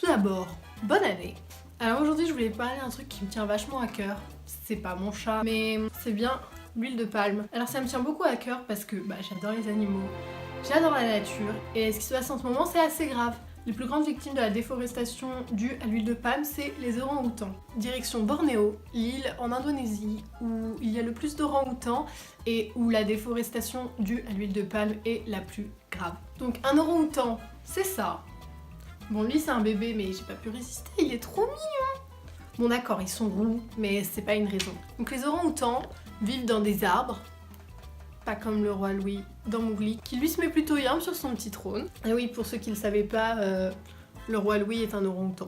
d'abord, bonne année. Alors aujourd'hui je voulais parler d'un truc qui me tient vachement à cœur. C'est pas mon chat, mais c'est bien l'huile de palme. Alors ça me tient beaucoup à cœur parce que j'adore les animaux, j'adore la nature, et ce qui se passe en ce moment c'est assez grave. Les plus grandes victimes de la déforestation due à l'huile de palme, c'est les orang-outans. Direction Bornéo, l'île en Indonésie où il y a le plus d'orang-outans et où la déforestation due à l'huile de palme est la plus grave. Donc un orang-outan, c'est ça. Bon, lui c'est un bébé, mais j'ai pas pu résister, il est trop mignon. Bon d'accord, ils sont roux, mais c'est pas une raison. Donc les orang-outans vivent dans des arbres, pas comme le roi Louis dans Mowgli, qui lui se met plutôt yam sur son petit trône. Et oui, pour ceux qui ne le savaient pas, le roi Louis est un orang-outan.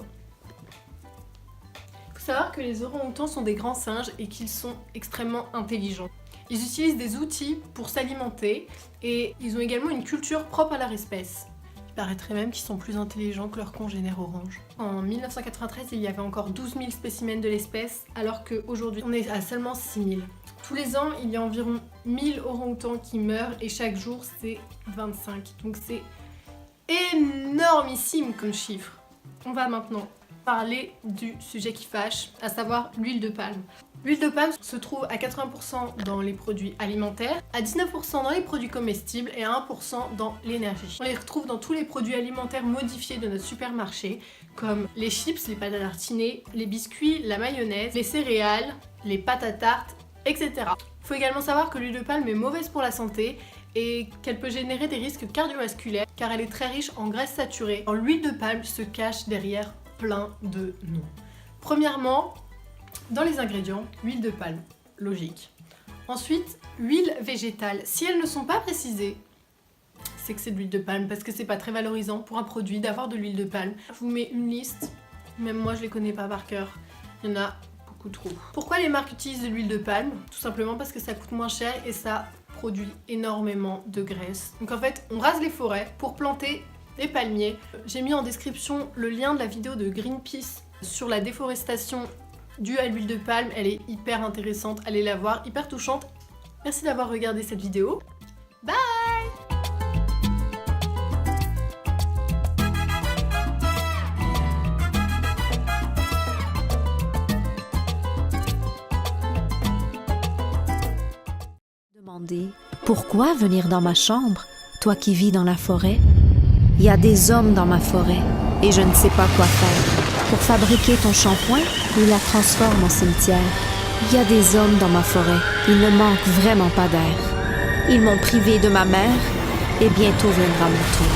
Il faut savoir que les orang-outans sont des grands singes et qu'ils sont extrêmement intelligents. Ils utilisent des outils pour s'alimenter et ils ont également une culture propre à leur espèce. Il paraîtrait même qu'ils sont plus intelligents que leurs congénères oranges. En 1993, il y avait encore 12 000 spécimens de l'espèce, alors qu'aujourd'hui, on est à seulement 6 000. Tous les ans, il y a environ 1000 orang-outans qui meurent et chaque jour, c'est 25. Donc c'est énormissime comme chiffre. On va maintenant parler du sujet qui fâche, à savoir l'huile de palme. L'huile de palme se trouve à 80% dans les produits alimentaires, à 19% dans les produits comestibles et à 1% dans l'énergie. On les retrouve dans tous les produits alimentaires modifiés de notre supermarché, comme les chips, les pâtes à tartiner, les biscuits, la mayonnaise, les céréales, les pâtes à tarte, etc. Il faut également savoir que l'huile de palme est mauvaise pour la santé et qu'elle peut générer des risques cardiovasculaires car elle est très riche en graisses saturées. L'huile de palme se cache derrière plein de noms. Premièrement, dans les ingrédients, huile de palme, logique. Ensuite, huile végétale. Si elles ne sont pas précisées, c'est que c'est de l'huile de palme parce que c'est pas très valorisant pour un produit d'avoir de l'huile de palme. Je vous mets une liste, même moi je les connais pas par cœur. Il y en a beaucoup trop. Pourquoi les marques utilisent de l'huile de palme? Tout simplement parce que ça coûte moins cher et ça produit énormément de graisse. Donc en fait, on rase les forêts pour planter des palmiers. J'ai mis en description le lien de la vidéo de Greenpeace sur la déforestation due à l'huile de palme. Elle est hyper intéressante, allez la voir, hyper touchante. Merci d'avoir regardé cette vidéo. Bye! Pourquoi venir dans ma chambre, toi qui vis dans la forêt? Il y a des hommes dans ma forêt et je ne sais pas quoi faire. Pour fabriquer ton shampoing, ils la transforment en cimetière. Il y a des hommes dans ma forêt, il ne manque vraiment pas d'air. Ils m'ont privé de ma mère et bientôt viendra mon tour.